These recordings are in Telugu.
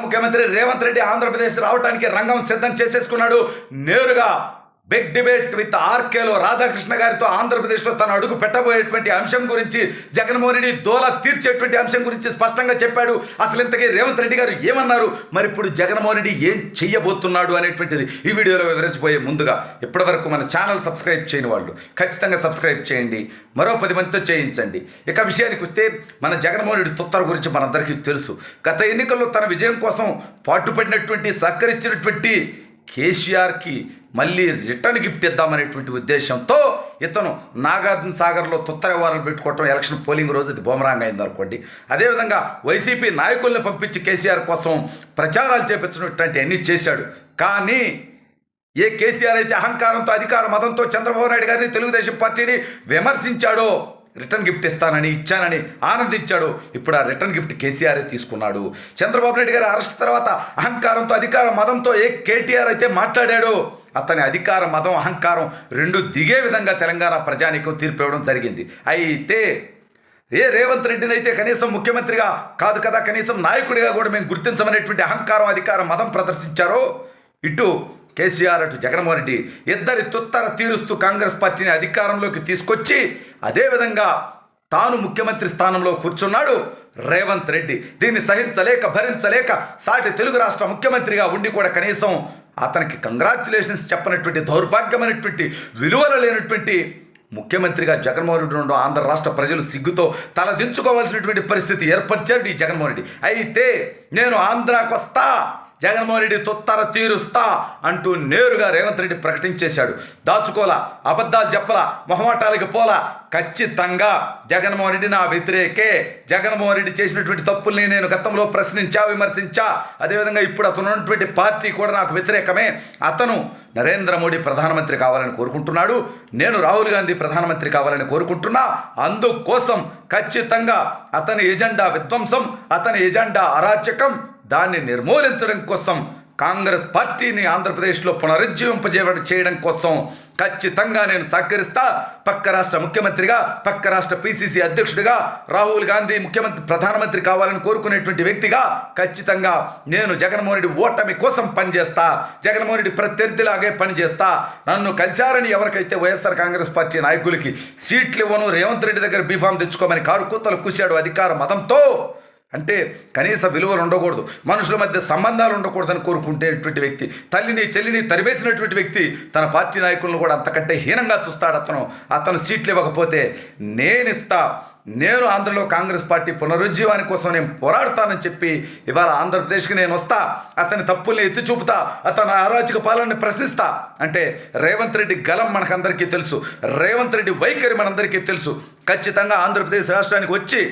ముఖ్యమంత్రి రేవంత్ రెడ్డి ఆంధ్రప్రదేశ్ రావడానికి రంగం సిద్ధం చేసేసుకున్నాడు. నేరుగా బిగ్ డిబేట్ విత్ ఆర్కేలో రాధాకృష్ణ గారితో ఆంధ్రప్రదేశ్లో తన అడుగు పెట్టబోయేటువంటి అంశం గురించి, జగన్మోహన్ రెడ్డి దోల తీర్చేటువంటి అంశం గురించి స్పష్టంగా చెప్పాడు. అసలు ఇంతకీ రేవంత్ రెడ్డి గారు ఏమన్నారు, మరి ఇప్పుడు జగన్మోహన్ రెడ్డి ఏం చెయ్యబోతున్నాడు అనేటువంటిది ఈ వీడియోలో వివరించబోయే ముందుగా ఇప్పటివరకు మన ఛానల్ సబ్స్క్రైబ్ చేయని వాళ్ళు ఖచ్చితంగా సబ్స్క్రైబ్ చేయండి, మరో 10 మందితో చేయించండి. ఇక విషయానికి వస్తే మన జగన్మోహన్ రెడ్డి తొత్తర గురించి మనందరికీ తెలుసు. గత ఎన్నికల్లో తన విజయం కోసం పాటుపడినటువంటి సహకరించినటువంటి కేసీఆర్కి మళ్ళీ రిటర్న్ గిఫ్ట్ ఇద్దామనేటువంటి ఉద్దేశంతో ఇతను నాగార్జున సాగర్లో తొత్తర వ్యవహారాలు పెట్టుకోవటం ఎలక్షన్ పోలింగ్ రోజు అది బొమరాంగ్ అయింది అనుకోండి. అదేవిధంగా వైసీపీ నాయకుల్ని పంపించి కేసీఆర్ కోసం ప్రచారాలు చేపించినటువంటి అన్నీ చేశాడు. కానీ ఏ కేసీఆర్ అయితే అహంకారంతో అధికార మతంతో చంద్రబాబు నాయుడు గారిని, తెలుగుదేశం పార్టీని విమర్శించాడో, రిటర్న్ గిఫ్ట్ ఇచ్చానని ఆనందించాడు, ఇప్పుడు ఆ రిటర్న్ గిఫ్ట్ కేసీఆర్ తీసుకున్నాడు. చంద్రబాబు నాయుడు గారి అరెస్ట్ తర్వాత అహంకారంతో అధికార మతంతో ఏ కేటీఆర్ అయితే మాట్లాడాడో, అతని అధికార మతం అహంకారం రెండు దిగే విధంగా తెలంగాణ ప్రజానీకం తీర్పు ఇవ్వడం జరిగింది. అయితే రేవంత్ రెడ్డిని అయితే కనీసం ముఖ్యమంత్రిగా కాదు కదా, కనీసం నాయకుడిగా కూడా మేము గుర్తించమనేటువంటి అహంకారం అధికార మతం ప్రదర్శించారో, ఇటు కేసీఆర్ అటు జగన్మోహన్ రెడ్డి ఇద్దరి తుత్తర తీరుస్తూ కాంగ్రెస్ పార్టీని అధికారంలోకి తీసుకొచ్చి అదేవిధంగా తాను ముఖ్యమంత్రి స్థానంలో కూర్చున్నాడు రేవంత్ రెడ్డి. దీన్ని సహించలేక భరించలేక సాటి తెలుగు రాష్ట్ర ముఖ్యమంత్రిగా ఉండి కూడా కనీసం అతనికి కంగ్రాచ్యులేషన్స్ చెప్పనటువంటి దౌర్భాగ్యమైనటువంటి విలువలు లేనటువంటి ముఖ్యమంత్రిగా జగన్మోహన్ రెడ్డి ఉండడం ఆంధ్ర రాష్ట్ర ప్రజలు సిగ్గుతో తలదించుకోవాల్సినటువంటి పరిస్థితి ఏర్పరిచాడు ఈ జగన్మోహన్ రెడ్డి. అయితే నేను ఆంధ్రాకు వస్తా, జగన్మోహన్ రెడ్డి తొత్తర తీరుస్తా అంటూ నేరుగా రేవంత్ రెడ్డి ప్రకటించేశాడు. దాచుకోలా, అబద్ధాలు చెప్పలా, మొహమాటాలకి పోలా. ఖచ్చితంగా జగన్మోహన్ రెడ్డి నా వ్యతిరేకే. జగన్మోహన్ రెడ్డి చేసినటువంటి తప్పుల్ని నేను గతంలో ప్రశ్నించా, విమర్శించా. అదేవిధంగా ఇప్పుడు అతను ఉన్నటువంటి పార్టీ కూడా నాకు వ్యతిరేకమే. అతను నరేంద్ర మోడీ ప్రధానమంత్రి కావాలని కోరుకుంటున్నాడు, నేను రాహుల్ గాంధీ ప్రధానమంత్రి కావాలని కోరుకుంటున్నా. అందుకోసం ఖచ్చితంగా అతని ఎజెండా విధ్వంసం, అతని ఎజెండా అరాచకం, దాన్ని నిర్మూలించడం కోసం కాంగ్రెస్ పార్టీని ఆంధ్రప్రదేశ్లో చేయడం కోసం ఖచ్చితంగా నేను సహకరిస్తా. పక్క రాష్ట్ర ముఖ్యమంత్రిగా, పక్క రాష్ట్ర పిసిసి అధ్యక్షుడిగా రాహుల్ గాంధీ ప్రధానమంత్రి కావాలని కోరుకునేటువంటి వ్యక్తిగా ఖచ్చితంగా నేను జగన్మోహన్ రెడ్డి ఓటమి కోసం పనిచేస్తా, జగన్మోహన్ రెడ్డి ప్రత్యర్థిలాగే పనిచేస్తా. నన్ను కలిశారని ఎవరికైతే వైఎస్ఆర్ కాంగ్రెస్ పార్టీ నాయకులకి సీట్లు ఇవ్వను, రేవంత్ రెడ్డి దగ్గర బీఫామ్ తెచ్చుకోమని కారు కూతలు కూశాడు అధికార మతంతో. అంటే కనీస విలువలు ఉండకూడదు, మనుషుల మధ్య సంబంధాలు ఉండకూడదని కోరుకుంటేటువంటి వ్యక్తి, తల్లిని చెల్లిని తరివేసినటువంటి వ్యక్తి తన పార్టీ నాయకులను కూడా అంతకంటే హీనంగా చూస్తాడు. అతను సీట్లు ఇవ్వకపోతే నేనిస్తా, నేను ఆంధ్రలో కాంగ్రెస్ పార్టీ పునరుజ్జీవాని కోసం నేను పోరాడతానని చెప్పి ఇవాళ ఆంధ్రప్రదేశ్కి నేను వస్తా, అతని తప్పుల్ని ఎత్తి చూపుతా, అతని అరాచక పాలనని ప్రశ్నిస్తా అంటే రేవంత్ రెడ్డి గలం మనకందరికీ తెలుసు, రేవంత్ రెడ్డి వైఖరి మనందరికీ తెలుసు. ఖచ్చితంగా ఆంధ్రప్రదేశ్ రాష్ట్రానికి వచ్చి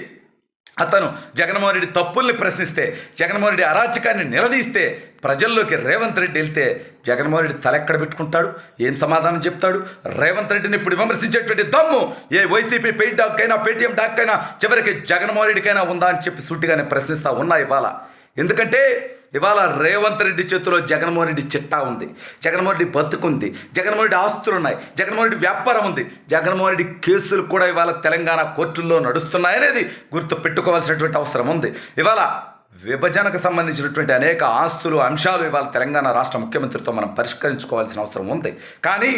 అతను జగన్మోహన్ రెడ్డి తప్పుల్ని ప్రశ్నిస్తే, జగన్మోహన్ రెడ్డి అరాచకాన్ని నిలదీస్తే, ప్రజల్లోకి రేవంత్ రెడ్డి వెళ్తే జగన్మోహన్ రెడ్డి తలెక్కడ పెట్టుకుంటాడు, ఏం సమాధానం చెప్తాడు? రేవంత్ రెడ్డిని ఇప్పుడు విమర్శించేటువంటి దమ్ము ఏ వైసీపీ పెయిడ్ డాక్కైనా, పేటీఎం డాక్కైనా, చివరికి జగన్మోహన్ రెడ్డికైనా ఉందా అని చెప్పి సూటిగానే ప్రశ్నిస్తా ఉన్నా ఇవాళ. ఎందుకంటే ఇవాళ రేవంత్ రెడ్డి చేతిలో జగన్మోహన్ రెడ్డి చిట్టా ఉంది, జగన్మోహన్ రెడ్డి బతుకుంది, జగన్మోహన్ రెడ్డి ఆస్తులు ఉన్నాయి, జగన్మోహన్ రెడ్డి వ్యాపారం ఉంది, జగన్మోహన్ రెడ్డి కేసులు కూడా ఇవాళ తెలంగాణ కోర్టుల్లో నడుస్తున్నాయనేది గుర్తు పెట్టుకోవాల్సినటువంటి అవసరం ఉంది. ఇవాళ విభజనకు సంబంధించినటువంటి అనేక ఆస్తులు, అంశాలు ఇవాళ తెలంగాణ రాష్ట్ర ముఖ్యమంత్రితో మనం పరిష్కరించుకోవాల్సిన అవసరం ఉంది. కానీ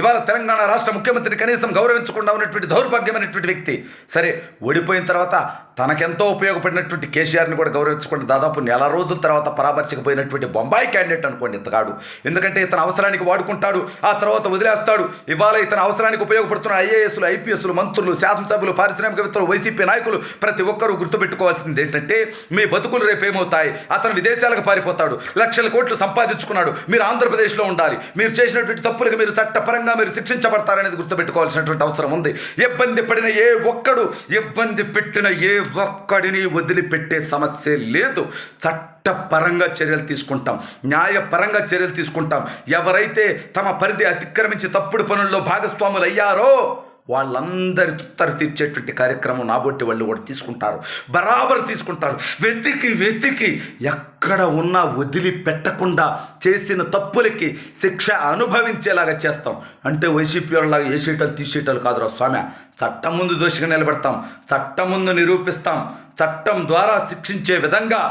ఇవాళ తెలంగాణ రాష్ట్ర ముఖ్యమంత్రిని కనీసం గౌరవించకుండా ఉన్నటువంటి దౌర్భాగ్యమైనటువంటి వ్యక్తి, సరే ఓడిపోయిన తర్వాత తనకెంతో ఉపయోగపడినటువంటి కేసీఆర్ని కూడా గౌరవించకుండా దాదాపు 4 రోజుల తర్వాత పరామర్శకపోయినటువంటి బొంబాయి క్యాండిడేట్ అనుకోండి ఇతగాడు. ఎందుకంటే ఇతను అవసరానికి వాడుకుంటాడు, ఆ తర్వాత వదిలేస్తాడు. ఇవాళ ఇతను అవసరానికి ఉపయోగపడుతున్న ఐఏఎస్లు, ఐపీఎస్లు, మంత్రులు, శాసనసభ్యులు, పారిశ్రామికవేత్తలు, వైసీపీ నాయకులు ప్రతి ఒక్కరూ గుర్తుపెట్టుకోవాల్సింది ఏంటంటే మీ బతుకులు రేపేమవుతాయి. అతను విదేశాలకు పారిపోతాడు, లక్షల కోట్లు సంపాదించుకున్నాడు, మీరు ఆంధ్రప్రదేశ్లో ఉండాలి, మీరు చేసినటువంటి తప్పులకు మీరు చట్టపరంగా మీరు శిక్షించబడతారనేది గుర్తుపెట్టుకోవాల్సినటువంటి అవసరం ఉంది. ఇబ్బంది పడిన ఏ ఒక్కడు, ఇబ్బంది పెట్టిన ఏ ఒక్కడిని వదిలిపెట్టే సమస్య లేదు. చట్టపరంగా చర్యలు తీసుకుంటాం, న్యాయపరంగా చర్యలు తీసుకుంటాం. ఎవరైతే తమ పరిధి అతిక్రమించి తప్పుడు పనుల్లో భాగస్వాములు అయ్యారో వాళ్ళందరి తుత్తరు తీర్చేటువంటి కార్యక్రమం నాబొట్టి వాళ్ళు కూడా తీసుకుంటారు, బరాబర్ తీసుకుంటారు. వెతికి ఎక్కడ ఉన్నా వదిలిపెట్టకుండా చేసిన తప్పులకి శిక్ష అనుభవించేలాగా చేస్తాం. అంటే వైసీపీ వాళ్ళలాగా వేసేటాలు తీసేటాలు కాదురా స్వామి, చట్టం ముందు దోషిగా నిలబెడతాం, చట్టం ముందు నిరూపిస్తాం, చట్టం ద్వారా శిక్షించే విధంగా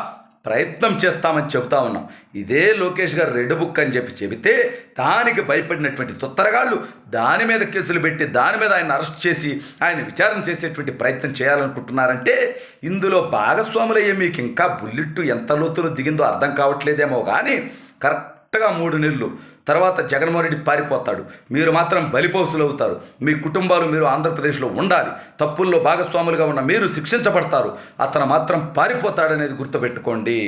ప్రయత్నం చేస్తామని చెబుతా ఉన్నాం. ఇదే లోకేష్ గారు రెడ్ బుక్ అని చెబితే దానికి భయపడినటువంటి తుత్తరగాళ్ళు దాని మీద కేసులు పెట్టి దాని మీద ఆయన అరెస్ట్ చేసి ఆయన విచారణ చేసేటువంటి ప్రయత్నం చేయాలనుకుంటున్నారంటే ఇందులో భాగస్వాములయ్యే మీకు ఇంకా బుల్లెట్టు ఎంత లోతులో దిగిందో అర్థం కావట్లేదేమో కానీ కరెక్ట్గా 3 నెలలు తర్వాత జగన్మోహన్ రెడ్డి పారిపోతాడు. మీరు మాత్రం బలిపౌసులు అవుతారు. మీ కుటుంబాలు మీరు ఆంధ్రప్రదేశ్లో ఉండాలి. తప్పుల్లో భాగస్వాములుగా ఉన్న మీరు శిక్షించబడతారు. అతను మాత్రం పారిపోతాడనేది గుర్తుపెట్టుకోండి.